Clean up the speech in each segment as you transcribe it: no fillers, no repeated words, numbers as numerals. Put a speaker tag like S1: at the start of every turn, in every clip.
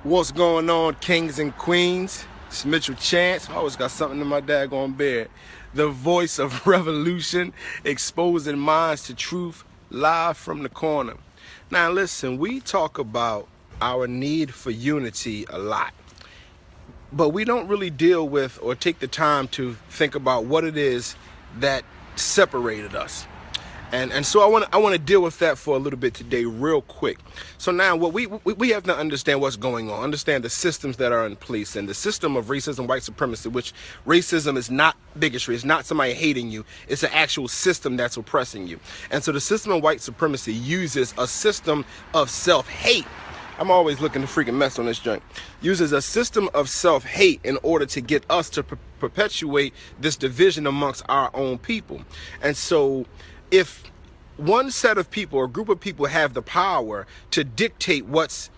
S1: What's going on, kings and queens? It's Mitchell Chance. I always got something in my daggone beard. The voice of revolution, exposing minds to truth, live from the corner. Now listen, we talk about our need for unity a lot, but we don't really deal with or take the time to think about what it is that separated us. And so I want to deal with that for a little bit today, real quick. So now, what we have to understand what's going on, understand the systems that are in place, and the system of racism, white supremacy. Which racism is not bigotry, it's not somebody hating you, it's an actual system that's oppressing you. And so the system of white supremacy uses a system of self-hate. I'm always looking to freaking mess on this joint. Uses a system of self-hate in order to get us to perpetuate this division amongst our own people. And so if one set of people or group of people have the power to dictate what's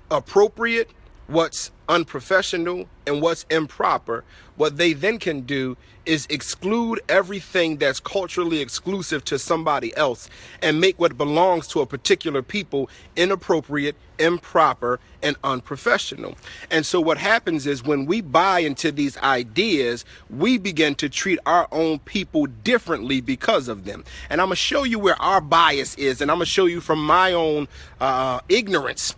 S1: appropriate, what's unprofessional, and what's improper, what they then can do is exclude everything that's culturally exclusive to somebody else and make what belongs to a particular people inappropriate, improper, and unprofessional. And so what happens is when we buy into these ideas, we begin to treat our own people differently because of them. And I'm going to show you where our bias is, and I'm going to show you from my own ignorance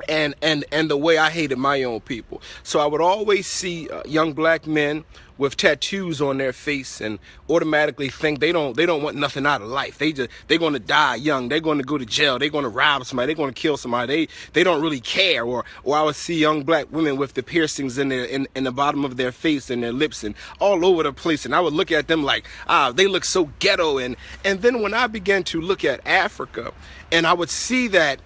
S1: and the way I hated my own people. So I would always see young black men with tattoos on their face and automatically think they don't want nothing out of life. They're going to die young. They're going to go to jail. They're going to rob somebody. They're going to kill somebody. They don't really care. Or I would see young black women with the piercings in the bottom of their face and their lips and all over the place. And I would look at them like, they look so ghetto. And then when I began to look at Africa, and I would see that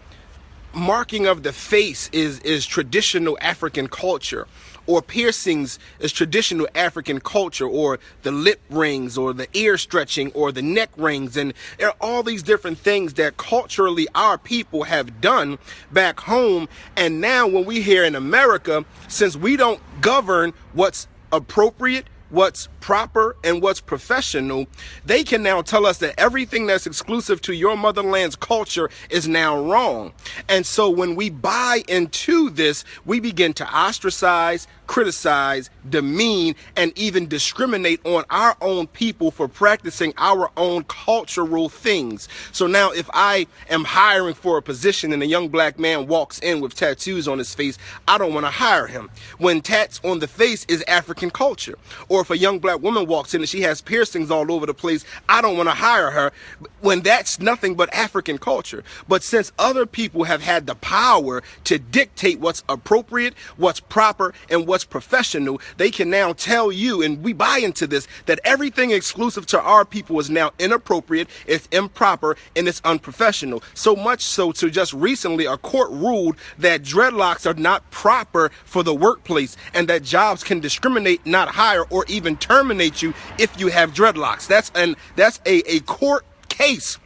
S1: marking of the face is traditional African culture, or piercings is traditional African culture, or the lip rings, or the ear stretching, or the neck rings, and there are all these different things that culturally our people have done back home. And now when we here in America, since we don't govern what's appropriate, what's proper, and what's professional, they can now tell us that everything that's exclusive to your motherland's culture is now wrong. And so when we buy into this, we begin to ostracize, criticize, demean, and even discriminate on our own people for practicing our own cultural things. So now if I am hiring for a position and a young black man walks in with tattoos on his face, I don't want to hire him when tats on the face is African culture. Or if a young black woman walks in and she has piercings all over the place, I don't want to hire her when that's nothing but African culture. But since other people have had the power to dictate what's appropriate, what's proper, and what's professional, they can now tell you, and we buy into this, that everything exclusive to our people is now inappropriate, it's improper, and it's unprofessional. So much so to just recently a court ruled that dreadlocks are not proper for the workplace, and that jobs can discriminate, not hire, or even terminate you if you have dreadlocks. That's a court case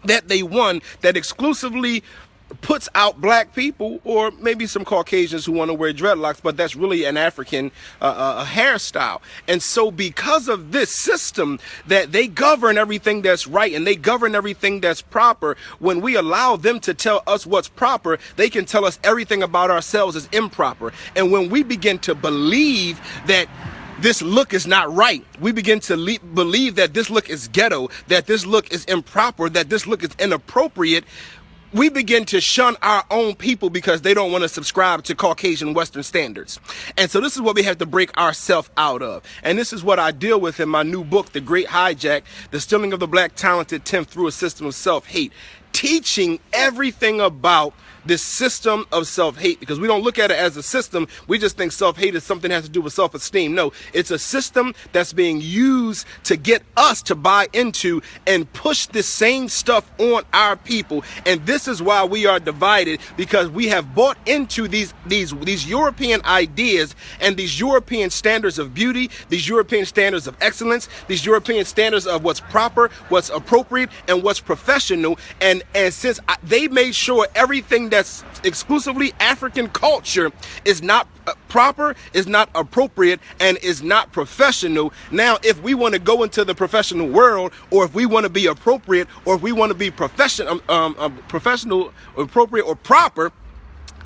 S1: that they won that exclusively puts out black people, or maybe some Caucasians who want to wear dreadlocks, but that's really an African hairstyle. And so because of this system that they govern everything that's right and they govern everything that's proper, when we allow them to tell us what's proper, they can tell us everything about ourselves is improper. And when we begin to believe that this look is not right, we begin to believe that this look is ghetto, that this look is improper, that this look is inappropriate, we begin to shun our own people because they don't want to subscribe to Caucasian Western standards. And so this is what we have to break ourselves out of. And this is what I deal with in my new book, The Great Hijack, The Stealing of the Black Talented Tenth Through a System of Self-Hate, teaching everything about this system of self-hate, because we don't look at it as a system. We just think self-hate is something that has to do with self-esteem. No, it's a system that's being used to get us to buy into and push the same stuff on our people. And this is why we are divided, because we have bought into these European ideas and these European standards of beauty, these European standards of excellence, these European standards of what's proper, what's appropriate, and what's professional. And since they made sure everything that's exclusively African culture is not proper, is not appropriate, and is not professional. Now, if we want to go into the professional world, or if we want to be appropriate, or if we want to be professional, appropriate, or proper,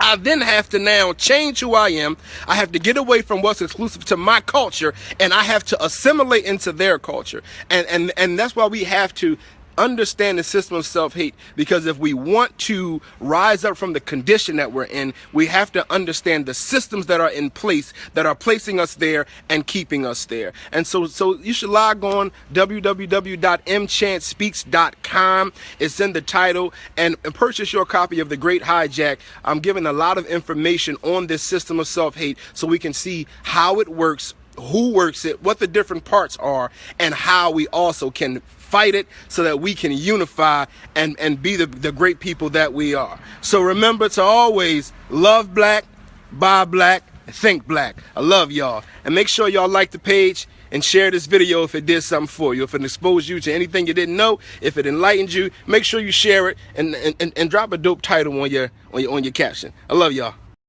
S1: I then have to now change who I am. I have to get away from what's exclusive to my culture, and I have to assimilate into their culture. And that's why we have to understand the system of self-hate, because if we want to rise up from the condition that we're in, we have to understand the systems that are in place that are placing us there and keeping us there. And so you should log on www.mchancespeaks.com. It's in the title, and purchase your copy of The Great Hijack. I'm giving a lot of information on this system of self-hate so we can see how it works, who works it, what the different parts are, and how we also can fight it so that we can unify and be the great people that we are. So remember to always love black, buy black, think black. I love y'all. And make sure y'all like the page and share this video if it did something for you, if it exposed you to anything you didn't know, if it enlightened you. Make sure you share it and drop a dope title on your caption. I love y'all.